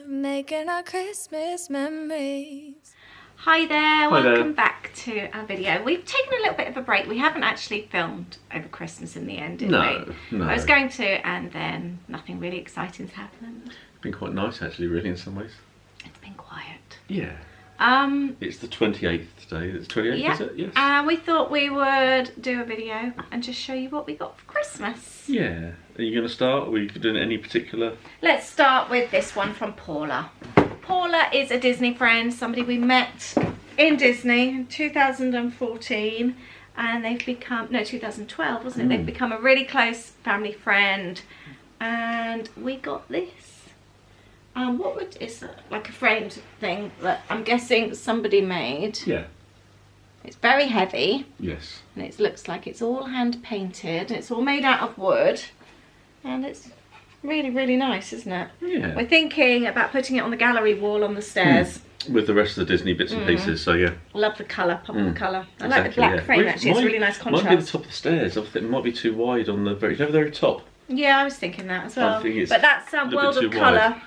Making our Christmas memories. Hi there, welcome back to our video. We've taken a little bit of a break. We haven't actually filmed over Christmas in the end, did we? No. I was going to, and then nothing really exciting's happened. It's been quite nice actually, really, in some ways. It's been quiet. Yeah. It's the 28th today. It's 28th, yeah. Is it? Yes. And we thought we would do a video and just show you what we got for Christmas. Yeah. Are you going to start? Are we doing any particular? Let's start with this one from Paula. Paula is a Disney friend, somebody we met in Disney in 2014, and they've become, no, 2012, wasn't it? They've become a really close family friend, and we got this. It's like a framed thing that I'm guessing somebody made. Yeah. It's very heavy. Yes. And it looks like it's all hand painted. It's all made out of wood, and it's really, really nice, isn't it? Yeah. We're thinking about putting it on the gallery wall on the stairs. With the rest of the Disney bits and pieces, so yeah. Love the colour, pop of the colour. I like the Exactly, black yeah. frame actually, it's a really nice contrast. Might be the top of the stairs. I think it might be too wide on the very top. Yeah, I was thinking that as well. I think it's but that's a little World bit of too Colour.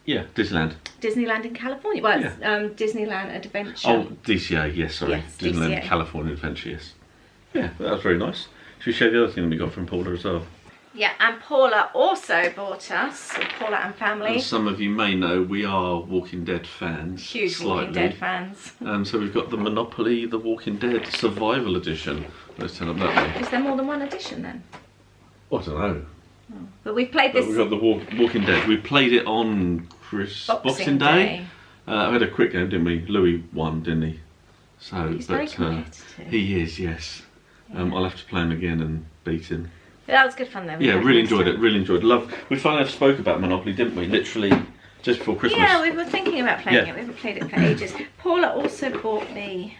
Yeah, Disneyland. Disneyland in California. Well, it's Disneyland Adventure. Oh, DCA, yes, sorry. Yes, Disneyland DCA. California Adventure, yes. Yeah, that was very nice. Should we show the other thing that we got from Paula as well? Yeah, and Paula also bought us, Paula and family. As some of you may know, we are Walking Dead fans. Huge slightly. Walking Dead fans. So we've got the Monopoly The Walking Dead Survival Edition. Let's turn up that way. Is there more than one edition then? Oh, I don't know. But we've played But this. we've got the Walking Dead. We played it on Boxing Day. I had a quick game, didn't we? Louis won, didn't he? So, He's very competitive. He is, yes. I'll have to play him again and beat him. But that was good fun though. Yeah, really enjoyed it. Really enjoyed it. Love. We finally spoke about Monopoly, didn't we? Literally just before Christmas. Yeah, we were thinking about playing it. We haven't played it for ages. Paula also bought the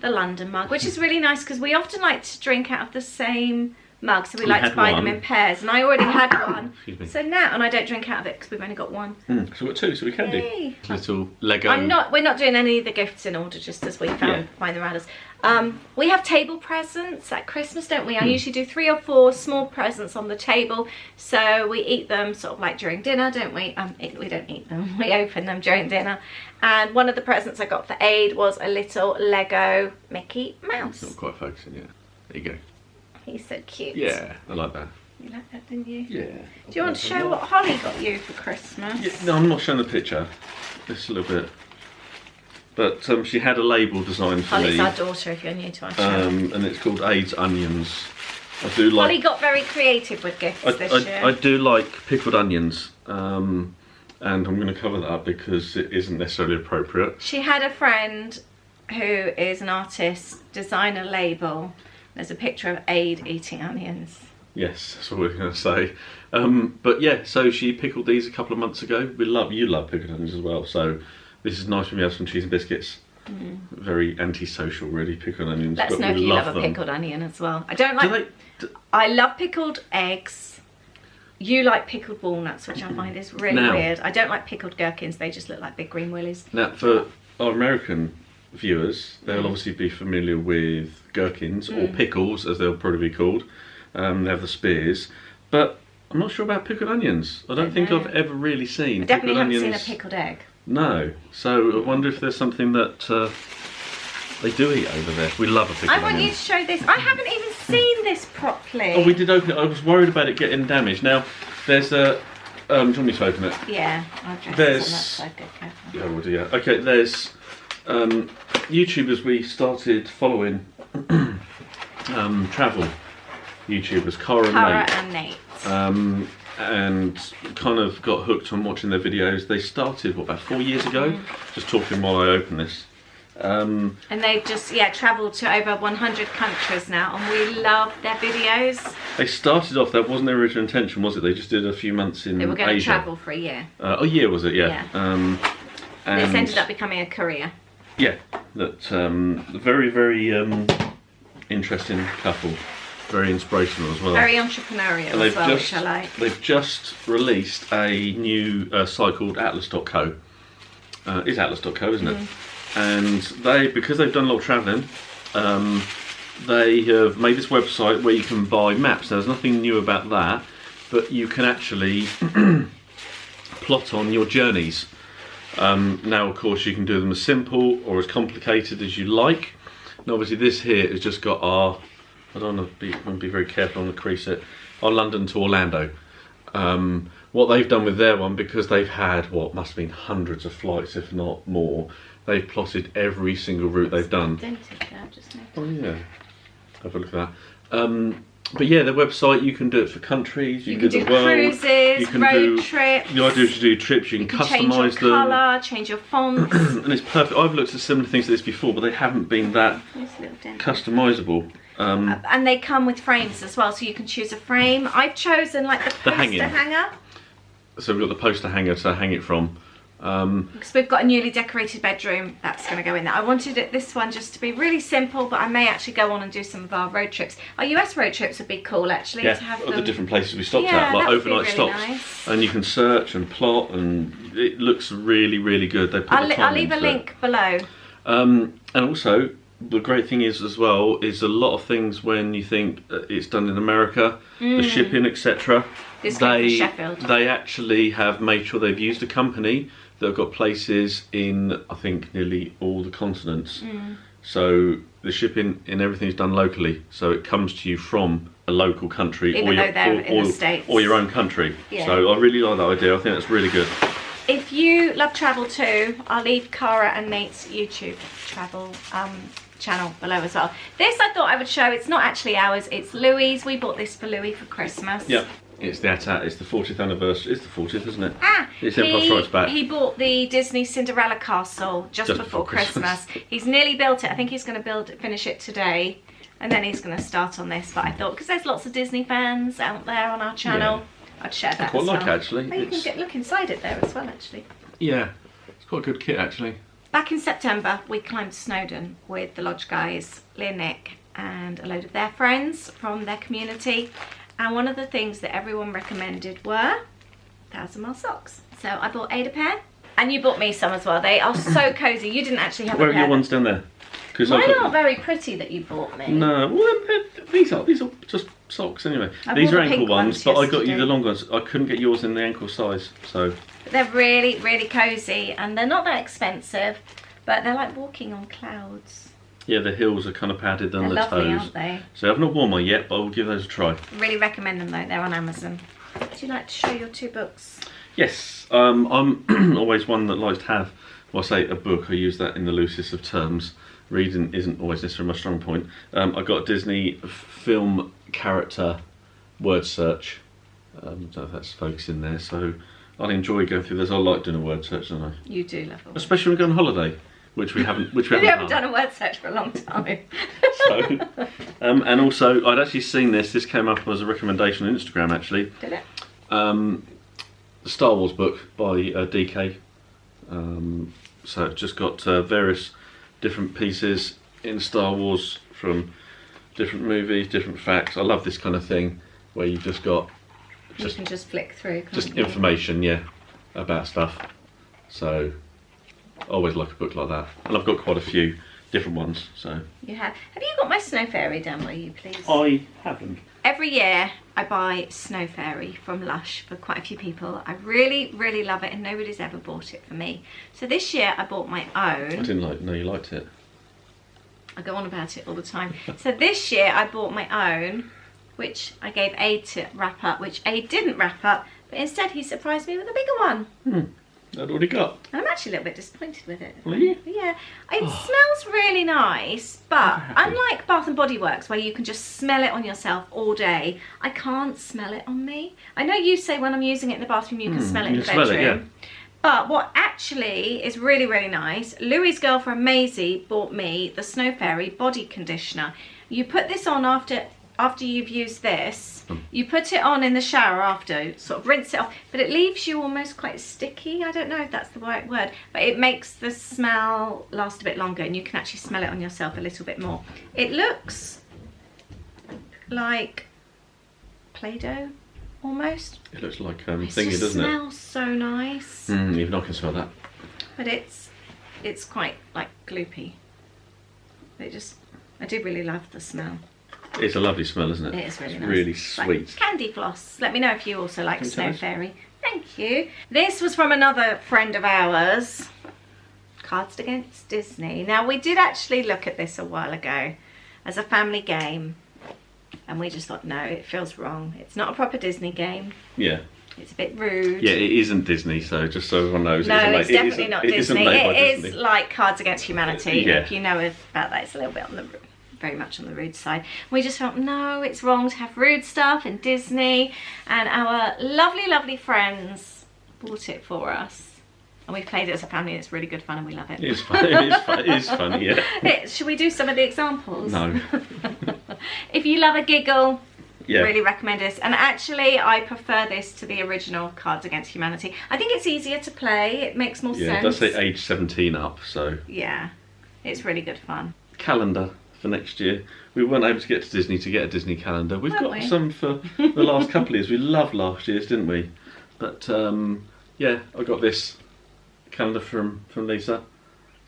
London mug, which is really nice because we often like to drink out of the same mug, so we like to buy them in pairs. And I already had one, so now, and I don't drink out of it because we've only got one. So we've got two, so we can do little Lego. We're not doing any of the gifts in order, just as we find them around us. We have table presents at Christmas, don't we? I usually do 3 or 4 small presents on the table, so we eat them sort of like during dinner, don't we? We don't eat them, we open them during dinner. And one of the presents I got for Aid was a little Lego Mickey Mouse. It's not quite focusing yet. There you go. He's so cute. Yeah, I like that. You like that, didn't you? Yeah. Do you want to show what Holly got you for Christmas? Yeah, no, I'm not showing the picture. Just a little bit. But she had a label designed for Holly's me. our daughter, if you're new to our show. And it's called Aid's Onions. I do like. Holly got very creative with gifts this year. I do like pickled onions. And I'm going to cover that up because it isn't necessarily appropriate. She had a friend who is an artist, design a label. There's a picture of Aid eating onions. Yes, that's what we're going to say. But yeah, so she pickled these a couple of months ago. You love pickled onions as well, so this is nice when we have some cheese and biscuits. Very antisocial, really, pickled onions. Let us know if you love a pickled onion as well. I don't like. I love pickled eggs. You like pickled walnuts, which I find is really weird. I don't like pickled gherkins. They just look like big green willies. Now, for our American viewers, they'll obviously be familiar with gherkins or pickles, as they'll probably be called. They have the spears, but I'm not sure about pickled onions. I don't think I've ever really seen. I definitely haven't seen a pickled egg. No, so I wonder if there's something that they do eat over there. We love a pickled onion. I want you to show this. I haven't even seen this properly. Oh, we did open it. I was worried about it getting damaged. Now, there's a. Do you want me to open it? Yeah, I'll dress There's. on that side, good, careful. Yeah, we'll do. Yeah. Okay. There's YouTubers we started following. Travel YouTubers, Cara and Nate. And kind of got hooked on watching their videos. They started about 4 years ago. Just talking while I open this. And they've just travelled to over 100 countries now, and we love their videos. They started off, that wasn't their original intention, was it? They just did a few months in Asia. They were going to travel for a year. A year, was it? Yeah. And this ended up becoming a career. Yeah, that very, very interesting couple. Very inspirational as well. Very entrepreneurial as well, which I like. They've just released a new site called Atlas.co. It's Atlas.co, isn't it? And because they've done a lot of travelling, they have made this website where you can buy maps. Now, there's nothing new about that. but you can actually plot on your journeys. Now, of course, you can do them as simple or as complicated as you like. And obviously, this here has just got our. I don't want to be very careful on the crease it. Our London to Orlando. What they've done with their one, because they've had what must have been hundreds of flights, if not more. They've plotted every single route they've done. Oh yeah, have a look at that. But yeah, their website, you can do it for countries, you can do the world, cruises, you can road trips. The idea is to do trips, you can customise change your them. colour, change your fonts. And it's perfect. I've looked at similar things to this before, but they haven't been that customisable. And they come with frames as well, so you can choose a frame. I've chosen like the poster hanger. So we've got the poster hanger to hang it from. Because we've got a newly decorated bedroom, that's going to go in there. I wanted this one just to be really simple, but I may actually go on and do some of our road trips. Our US road trips would be cool actually, to have them. The different places we stopped at, like overnight really stops. nice. And you can search and plot, and it looks really, really good. They put I'll leave a link below. And also, the great thing is as well, is a lot of things when you think it's done in America, the shipping, etc. They actually have made sure they've used a company that have got places in, I think, nearly all the continents. So the shipping and everything is done locally. So it comes to you from a local country or your own country. Yeah. So I really like that idea. I think that's really good. If you love travel too, I'll leave Cara and Nate's YouTube travel channel below as well. This I thought I would show. It's not actually ours, it's Louis'. We bought this for Louis for Christmas. Yeah. It's the AT-AT, it's the 40th anniversary. It's the 40th, isn't it? It's he, Empire Strikes Back. He bought the Disney Cinderella castle just before Christmas. He's nearly built it. I think he's going to finish it today. And then he's going to start on this. But I thought, because there's lots of Disney fans out there on our channel, I'd share that I quite like it, actually. Oh, you can look inside it there as well, actually. Yeah, it's quite a good kit, actually. Back in September, we climbed Snowdon with the lodge guys, Lee and Nick, and a load of their friends from their community. And one of the things that everyone recommended were 1,000-mile socks. So I bought Ada a pair, and you bought me some as well. They are so cosy. You didn't actually have a pair. Where are your ones down there? Mine aren't very pretty that you bought me. No, well, these are just socks anyway. These are ankle ones, but I got you the long ones. I couldn't get yours in the ankle size, so. But they're really, really cozy, and they're not that expensive, but they're like walking on clouds. Yeah, the heels are kind of padded than the toes. They're lovely, aren't they? So I've not worn mine yet, but I will give those a try. Really recommend them though, they're on Amazon. Would you like to show your 2 books? Yes, I'm always one that likes to have, well, I say a book, I use that in the loosest of terms. Reading isn't always necessarily my strong point. I got a Disney film character word search. I don't know if that's focusing there, so I'll enjoy going through this. I like doing a word search, don't I? You do love a word. Especially when we go on holiday. Which we haven't done a word search for a long time. So, and also, I'd actually seen this. This came up as a recommendation on Instagram, actually. Did it? The Star Wars book by DK. So it's just got various different pieces in Star Wars from different movies, different facts. I love this kind of thing where you've just got. You can just flick through. Just information, yeah, about stuff. So. I always like a book like that, and I've got quite a few different ones. So you have you got my Snow Fairy down by you, please? I haven't. Every year I buy Snow Fairy from Lush for quite a few people. I really, really love it, and nobody's ever bought it for me. So this year I bought my own. I didn't know you liked it. I go on about it all the time. So this year I bought my own, which I gave Aid to wrap up, which Aid didn't wrap up, but instead he surprised me with a bigger one. I'd already got. I'm actually a little bit disappointed with it. Are you? Yeah. It smells really nice, but unlike Bath and Body Works, where you can just smell it on yourself all day, I can't smell it on me. I know you say when I'm using it in the bathroom, you can smell it in the bedroom. Smell it, yeah. But what actually is really, really nice, Louis' girlfriend Maisie bought me the Snow Fairy body conditioner. You put this on after you've used this. You put it on in the shower after, sort of rinse it off, but it leaves you almost quite sticky. I don't know if that's the right word, but it makes the smell last a bit longer, and you can actually smell it on yourself a little bit more. It looks like Play-Doh almost. It looks like thingy, doesn't it? It smells so nice. Even I can smell that. But it's quite like gloopy. I do really love the smell. It's a lovely smell, isn't it? It is really it's nice. really It's sweet. like candy floss. Let me know if you also like Can you Snow tell us? Fairy. Thank you. This was from another friend of ours. Cards Against Disney. Now, we did actually look at this a while ago as a family game. And we just thought, no, it feels wrong. It's not a proper Disney game. Yeah. It's a bit rude. Yeah, it isn't Disney, so just so everyone knows. No, it's definitely not Disney. It is Disney. like Cards Against Humanity. Yeah. If you know about that, it's a little bit on the very much on the rude side. We just felt, no, it's wrong to have rude stuff in Disney. And our lovely, lovely friends bought it for us. And we've played it as a family, and it's really good fun, and we love it. It is fun. It is funny, yeah. Should we do some of the examples? No. If you love a giggle, Yeah. really recommend this. And actually, I prefer this to the original Cards Against Humanity. I think it's easier to play. It makes more Yeah, it sense. does say age 17 up, so. Yeah, it's really good fun. Calendar for next year. We weren't able to get to Disney to get a Disney calendar. We've Weren't got we? some for the last couple of years. We loved last year's, didn't we? But yeah, I got this calendar from Lisa.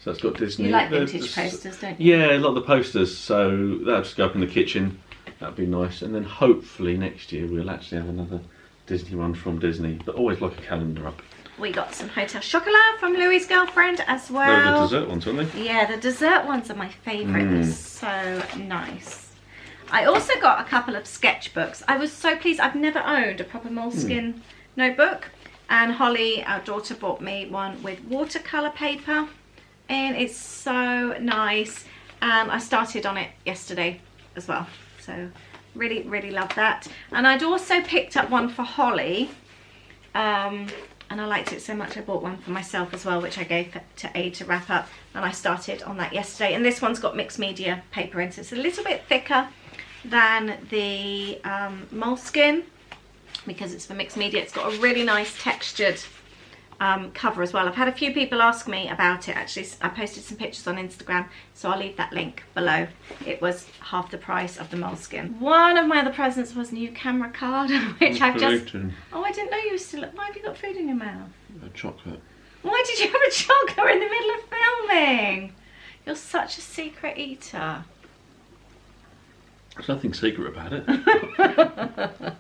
So it's got Disney. You like The- vintage posters, don't you? Yeah, a lot of the posters. So that'll just go up in the kitchen. That'd be nice. And then hopefully next year we'll actually have another Disney one from Disney. But always like a calendar up. We got some Hotel Chocolat from Louis' girlfriend as They were well. the dessert ones, weren't they? Yeah, the dessert ones are my favourite. They're so nice. I also got a couple of sketchbooks. I was so pleased. I've never owned a proper moleskin notebook. And Holly, our daughter, bought me one with watercolour paper. And it's so nice. And I started on it yesterday as well. So really, really love that. And I'd also picked up one for Holly. And I liked it so much I bought one for myself as well, which I gave to Aid to wrap up. And I started on that yesterday. And this one's got mixed media paper in, so it's a little bit thicker than the moleskin because it's for mixed media. It's got a really nice textured cover as well. I've had a few people ask me about it. Actually, I posted some pictures on Instagram, so I'll leave that link below. It was half the price of the moleskin. One of my other presents was a new camera card, which I've just... Oh, I didn't know you were still... Why have you got food in your mouth? Chocolate. Why did you have a chocolate in the middle of filming? You're such a secret eater. There's nothing secret about it.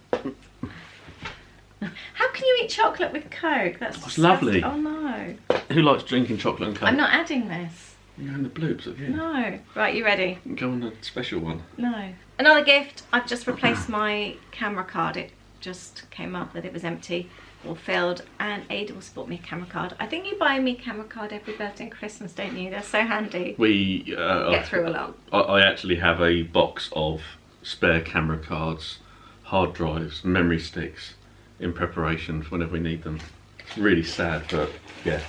How can you eat chocolate with Coke? That's It's lovely. Oh no. Who likes drinking chocolate and Coke? I'm not adding this. You're in the bloopers at the end. No. Right, you ready? Go on a special one. No. Another gift. I've just replaced my camera card. It just came up that it was empty or filled, and Ada also bought me a camera card. I think you buy me a camera card every birthday and Christmas, don't you? They're so handy. We Get through a lot. I actually have a box of spare camera cards, hard drives, memory sticks in preparation for whenever we need them. It's really sad, but yeah,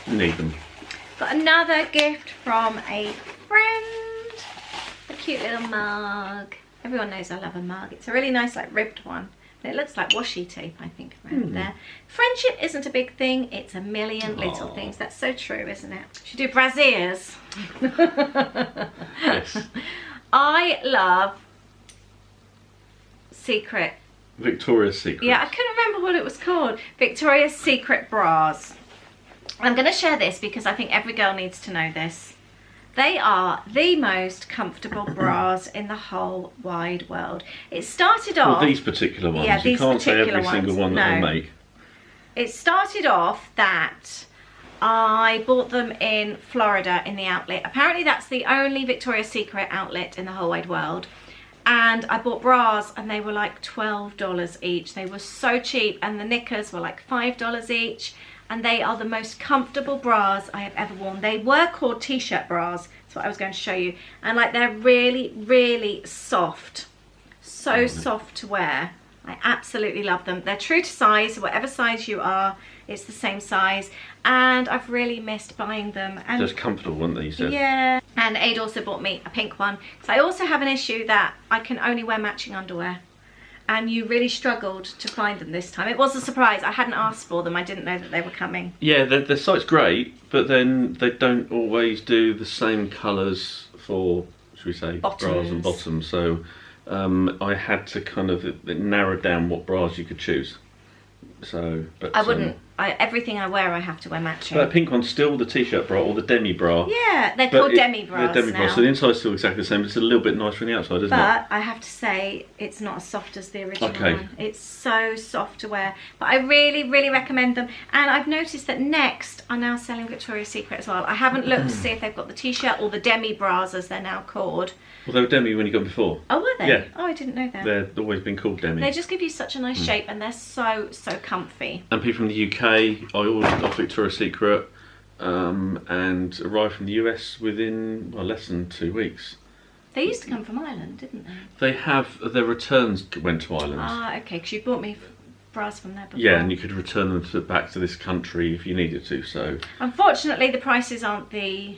need them. Got another gift from a friend. A cute little mug. Everyone knows I love a mug. It's a really nice, like, ribbed one. And it looks like washi tape, I think, around there. Friendship isn't a big thing. It's a million little things. That's so true, isn't it? Should we do brassieres? Yes. I love Secret. Victoria's Secret. Yeah, I couldn't remember what it was called. Victoria's Secret bras. I'm going to share this because I think every girl needs to know this. They are the most comfortable bras in the whole wide world. It started off... Well, these particular ones. Yeah, you these can't say particular every single ones, one that no. they make. It started off that I bought them in Florida in the outlet. Apparently that's the only Victoria's Secret outlet in the whole wide world. And I bought bras and they were like $12 each. They were so cheap, and the knickers were like $5 each. And they are the most comfortable bras I have ever worn. They were called t-shirt bras. That's what I was going to show you. And like, they're really, really soft. So soft to wear. I absolutely love them. They're true to size. Whatever size you are, it's the same size. And I've really missed buying them. And Just comfortable, weren't they, you said? yeah. And Aid also bought me a pink one. So I also have an issue that I can only wear matching underwear. And you really struggled to find them this time. It was a surprise. I hadn't asked for them. I didn't know that they were coming. Yeah, the site's great, but then they don't always do the same colours for, should we say, bras and bottoms. So I had to kind of narrow down what bras you could choose. So, but I wouldn't. Everything I wear, I have to wear matching. But that pink one's still the t-shirt bra or the demi bra. Yeah, they're called demi bras They're demi bras, now. so the inside's still exactly the same. It's a little bit nicer on the outside, isn't it? But I have to say, it's not as soft as the original one. It's so soft to wear. But I really, really recommend them. And I've noticed that Next are now selling Victoria's Secret as well. I haven't looked to see if they've got the t-shirt or the demi bras, as they're now called. Well, they were demi when you got them before. Oh, were they? Yeah. Oh, I didn't know that. They've always been called demi. They just give you such a nice shape, and they're so comfy. And people from the UK, I ordered off Victoria's Secret and arrived from the US within less than 2 weeks. They used to come from Ireland, didn't they? They have, their returns went to Ireland. Ah, okay, because you bought me bras from there before. Yeah, and you could return them back to this country if you needed to, so... Unfortunately, the prices aren't the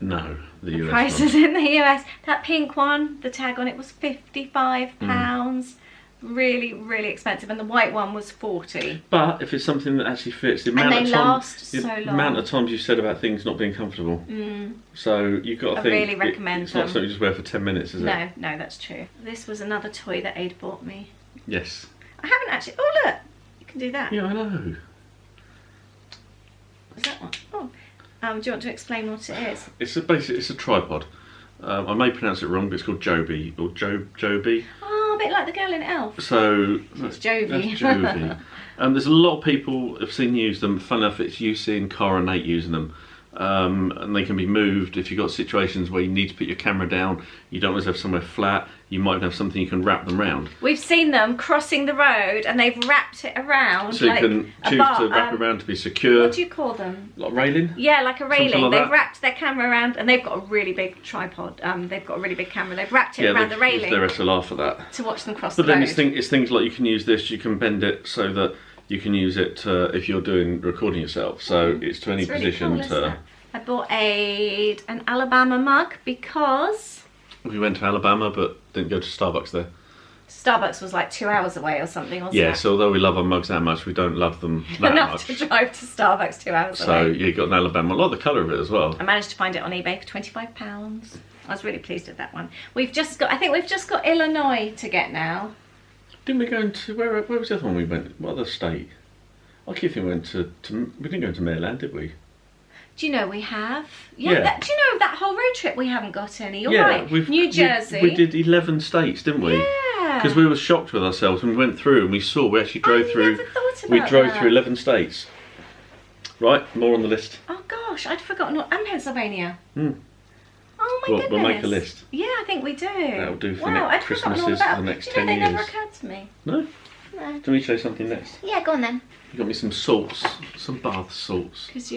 the US prices one. in the US. That pink one, the tag on it was £55. Really, really expensive, and the white one was 40. But if it's something that actually fits, the amount of times you said about things not being comfortable. So you've got to think. I really recommend it's them. not something you just wear for 10 minutes, is it? No, that's true. This was another toy that Aid bought me. Yes. I haven't actually. Oh look, you can do that. Yeah, I know. Is that one? Oh. Do you want to explain what it is? It's a tripod. I may pronounce it wrong, but it's called Joby or Joby. Oh, a bit like the girl in Elf. So it's Joby. That's Joby. There's a lot of people have seen use them. Fun enough, it's you seeing Cara and Nate using them. And they can be moved if you've got situations where you need to put your camera down, you don't always have somewhere flat, you might have something you can wrap them around. We've seen them crossing the road and they've wrapped it around. So like you can choose to wrap it around to be secure. What do you call them? Like a railing? Yeah, like a railing. Like they've wrapped their camera around, and they've got a really big tripod. They've got a really big camera. They've wrapped it around the railing. Their SLR for that. To watch them cross the road. But then it's things like you can use this, you can bend it so that you can use it if you're recording yourself. So it's to any position to... I bought an Alabama mug because... We went to Alabama but didn't go to Starbucks there. Starbucks was like 2 hours away or something, wasn't it? Yeah, so although we love our mugs that much, we don't love them that enough much. to drive to Starbucks 2 hours away. So you got an Alabama. I like the colour of it as well. I managed to find it on eBay for £25. I was really pleased with that one. I think we've just got Illinois to get now. Didn't we go into, where was the other one we went? What other state? I keep thinking we went we didn't go into Maryland, did we? Do you know we have? Yeah. Do you know that whole road trip we haven't got any? You're right. New Jersey. We did 11 states, didn't we? Yeah. Because we were shocked with ourselves when we went through and we actually drove through. Never thought about through 11 states. Right, more on the list. Oh gosh, I'd forgotten. And Pennsylvania. Hmm. Oh my goodness. We'll make a list. Yeah, I think we do. That'll do for I'd Christmases forgotten all about for the next 10 they years. never occurred to me. No? No. Do you want me to show you something next? Yeah, go on then. You got me some salts, some bath salts. Because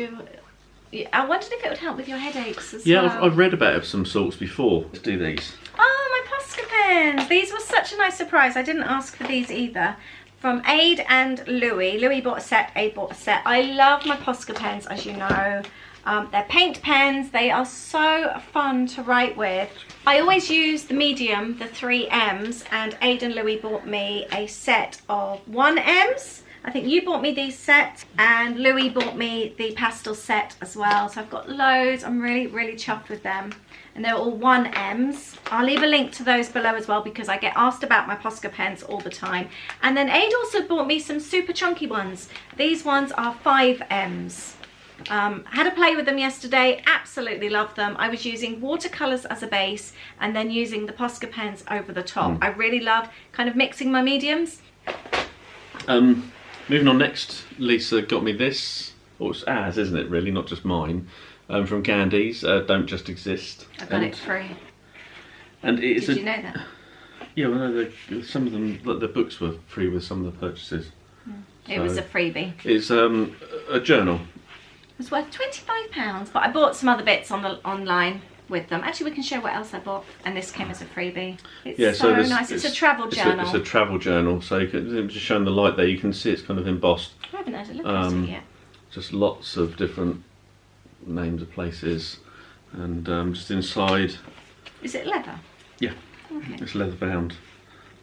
I wondered if it would help with your headaches as well. Yeah, I've read about some salts before. Let's do these. Oh, my Posca Pens. These were such a nice surprise. I didn't ask for these either. From Aid and Louis. Louis bought a set, Aid bought a set. I love my Posca Pens, as you know. They're paint pens. They are so fun to write with. I always use the medium, the 3Ms, and Aid and Louis bought me a set of 1Ms. I think you bought me these sets, and Louis bought me the pastel set as well. So I've got loads. I'm really, really chuffed with them. And they're all 1Ms. I'll leave a link to those below as well because I get asked about my Posca Pens all the time. And then Aid also bought me some super chunky ones. These ones are 5Ms. Had a play with them yesterday, absolutely loved them. I was using watercolours as a base and then using the Posca Pens over the top. I really love kind of mixing my mediums. Moving on next, Lisa got me this, or it's ours, isn't it really, not just mine, from Candies, Don't Just Exist. I got it free. And Did you know that? Yeah, well, no, some of them, the books were free with some of the purchases. It was a freebie. It's a journal. It was worth £25, but I bought some other bits online with them. Actually, we can show what else I bought, and this came as a freebie. It's so nice. It's a travel journal. It's a travel journal, so you can just showing the light there. You can see it's kind of embossed. I haven't had a look at it yet. Just lots of different names of places, and just inside. Is it leather? Yeah, okay. It's leather bound.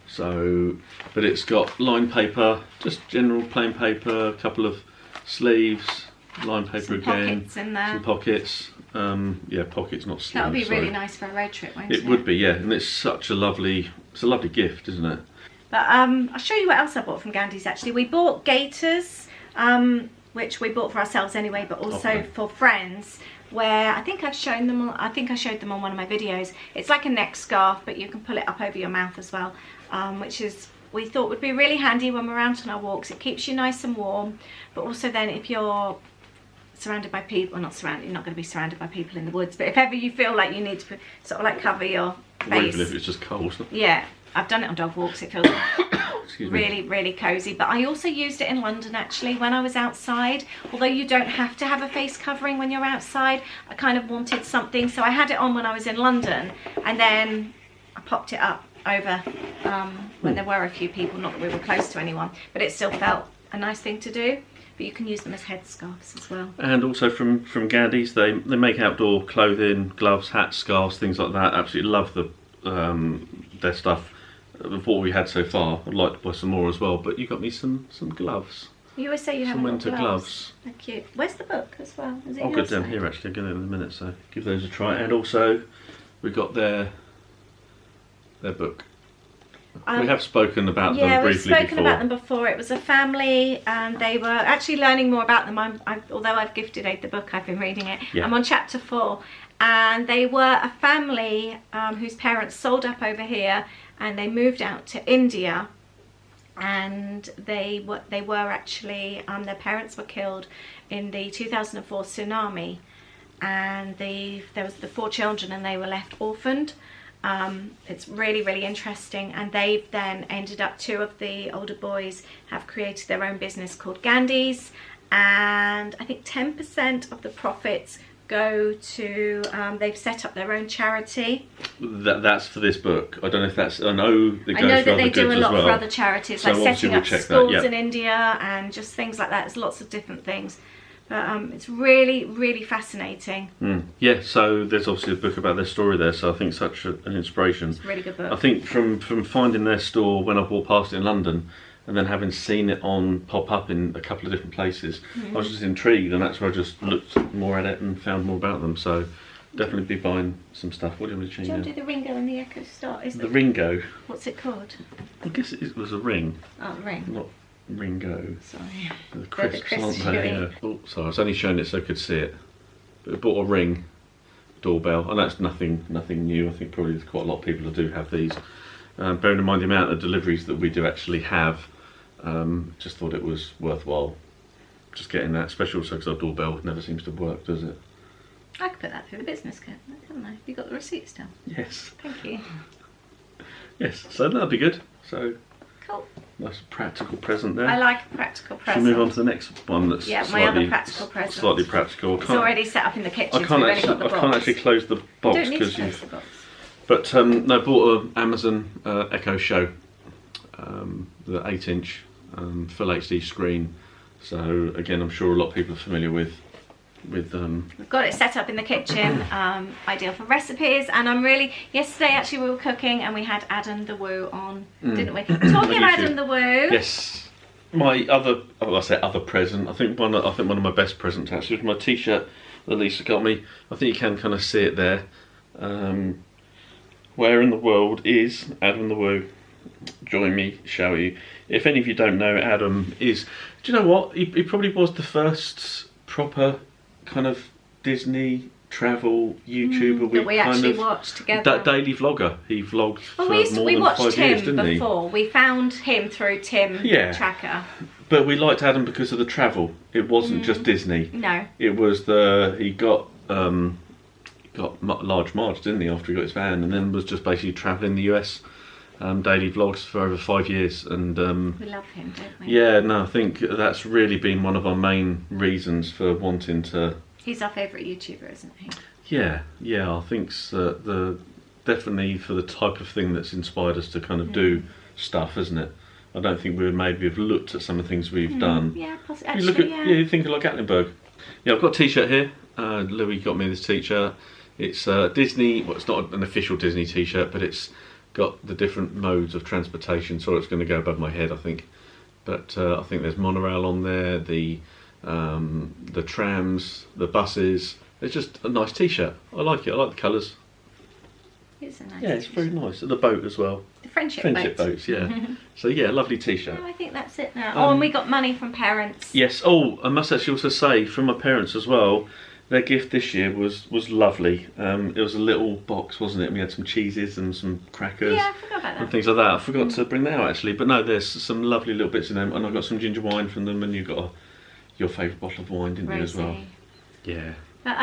So, but it's got lined paper, just general plain paper, a couple of sleeves, lined paper some again, pockets in there. Some pockets. Yeah, pockets, not sleeves. That would be really nice for a road trip, won't it? It would be, yeah, and it's such a lovely, gift, isn't it? But I'll show you what else I bought from Gandhi's actually. We bought gaiters, which we bought for ourselves anyway, but also for friends, where I think I've shown them, I think I showed them on one of my videos. It's like a neck scarf, but you can pull it up over your mouth as well, which is, we thought would be really handy when we're out on our walks. It keeps you nice and warm, but also then if you're surrounded by people, well, not surrounded, you're not going to be surrounded by people in the woods, but if ever you feel like you need to sort of like cover your face. Or even if it's just cold. Yeah, I've done it on dog walks, it feels really, really cozy. But I also used it in London actually when I was outside. Although you don't have to have a face covering when you're outside, I kind of wanted something, so I had it on when I was in London, and then I popped it up over when there were a few people, not that we were close to anyone, but it still felt a nice thing to do. But you can use them as headscarves as well. And also from Gandhi's, they make outdoor clothing, gloves, hats, scarves, things like that. Absolutely love their stuff. Of what we had so far, I'd like to buy some more as well. But you got me some gloves. You always say you have some winter gloves. They're cute. Where's the book as well? Is it I'll go down here actually. I'll get it in a minute. So give those a try. And also, we got their book. We have spoken about them briefly before. Yeah, we've spoken about them before. It was a family, and they were actually learning more about them. Although I've gifted Aid the book, I've been reading it. Yeah. I'm on chapter 4, and they were a family whose parents sold up over here, and they moved out to India, and they were actually their parents were killed in the 2004 tsunami, and there was the 4 children, and they were left orphaned. It's really, really interesting, and they've then ended up, 2 of the older boys have created their own business called Gandhi's, and I think 10% of the profits go to, they've set up their own charity. That's for this book. I don't know if that's, I know that they do a lot for other charities, so like setting up schools in India and just things like that. There's lots of different things. But it's really, really fascinating. Yeah, so there's obviously a book about their story there, so I think such an inspiration. It's a really good book. I think from finding their store when I walked past it in London, and then having seen it pop up in a couple of different places, I was just intrigued, and that's where I just looked more at it and found more about them. So definitely be buying some stuff. What do you want to change? Do you want to do the Ringo and the Echo Star? The Ringo? What's it called? I guess it was a ring. Oh, ring. Not Ringo. Sorry. The crisps, aren't they? Yeah. Oh, sorry, I was only showing it so I could see it. But I bought a ring doorbell, and that's nothing new. I think probably there's quite a lot of people who do have these. Bearing in mind the amount of deliveries that we do actually have, just thought it was worthwhile just getting that, especially also because our doorbell never seems to work, does it? I could put that through the business card, couldn't I? You got the receipt still? Yes. Thank you. Yes, so that'll be good. So cool. Nice practical present there. I like a practical present. Should we move on to the next one that's my other practical present. Slightly practical. It's already set up in the kitchen. I can't actually close the box. You don't need to close the box. But no, I bought an Amazon Echo Show, the 8-inch full HD screen. So again, I'm sure a lot of people are familiar with. We've got it set up in the kitchen, ideal for recipes, and I'm really, yesterday actually we were cooking and we had Adam the Woo on, didn't we? Talking of Adam the Woo. Yes. My other present, I think one of my best presents actually was my t-shirt that Lisa got me. I think you can kind of see it there. Where in the world is Adam the Woo? Join me, shall you? If any of you don't know, Adam is, do you know what? He probably was the first proper kind of Disney travel YouTuber that we actually watched together. That daily vlogger. He vlogged for more than 5 years, didn't he? Before. We found him through Tim Tracker. But we liked Adam because of the travel. It wasn't just Disney. No. It was he got large Marge, didn't he, after he got his van, and then was just basically travelling the US. Daily vlogs for over 5 years, and we love him, don't we? Yeah, no, I think that's really been one of our main reasons for wanting to. He's our favourite YouTuber, isn't he? Yeah, I think definitely for the type of thing that's inspired us to kind of do stuff, isn't it? I don't think we would maybe have looked at some of the things we've done. Yeah, possibly. You think of like Gatlinburg. Yeah, I've got a t-shirt here. Louis got me this t-shirt. It's Disney. Well, it's not an official Disney t-shirt, but it's got the different modes of transportation. So it's going to go above my head, I think. But I think there's monorail on there, the trams, the buses. It's just a nice t-shirt. I like it. I like the colours. It's a nice Yeah, it's very nice. The boat as well. The friendship boats, yeah. So yeah, lovely t-shirt. Oh, I think that's it now. Oh, and we got money from parents. Yes. Oh, I must actually also say from my parents as well. Their gift this year was lovely. It was a little box, wasn't it? We had some cheeses and some crackers. Yeah, I forgot about and that. things like that. I forgot to bring that out actually, but no, there's some lovely little bits in them, and I got some ginger wine from them, and you got your favourite bottle of wine, didn't you, as well? Rosé. Yeah. But,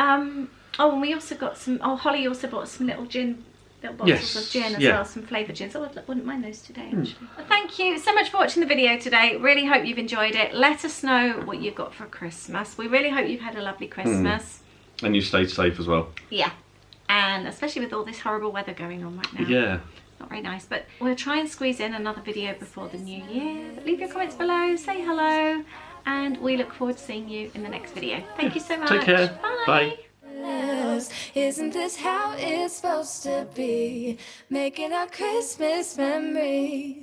oh, and we also got some. Oh, Holly also bought some little bottles of gin as well, some flavoured gins. Oh, I wouldn't mind those today, actually. Well, thank you so much for watching the video today. Really hope you've enjoyed it. Let us know what you've got for Christmas. We really hope you've had a lovely Christmas. And you stayed safe as well. Yeah, and especially with all this horrible weather going on right now. Yeah. Not very nice, but we'll try and squeeze in another video before the new year. But leave your comments below, say hello, and we look forward to seeing you in the next video. Thank you so much. Take care. Bye. Isn't this how it's supposed to be? Making our Christmas memories.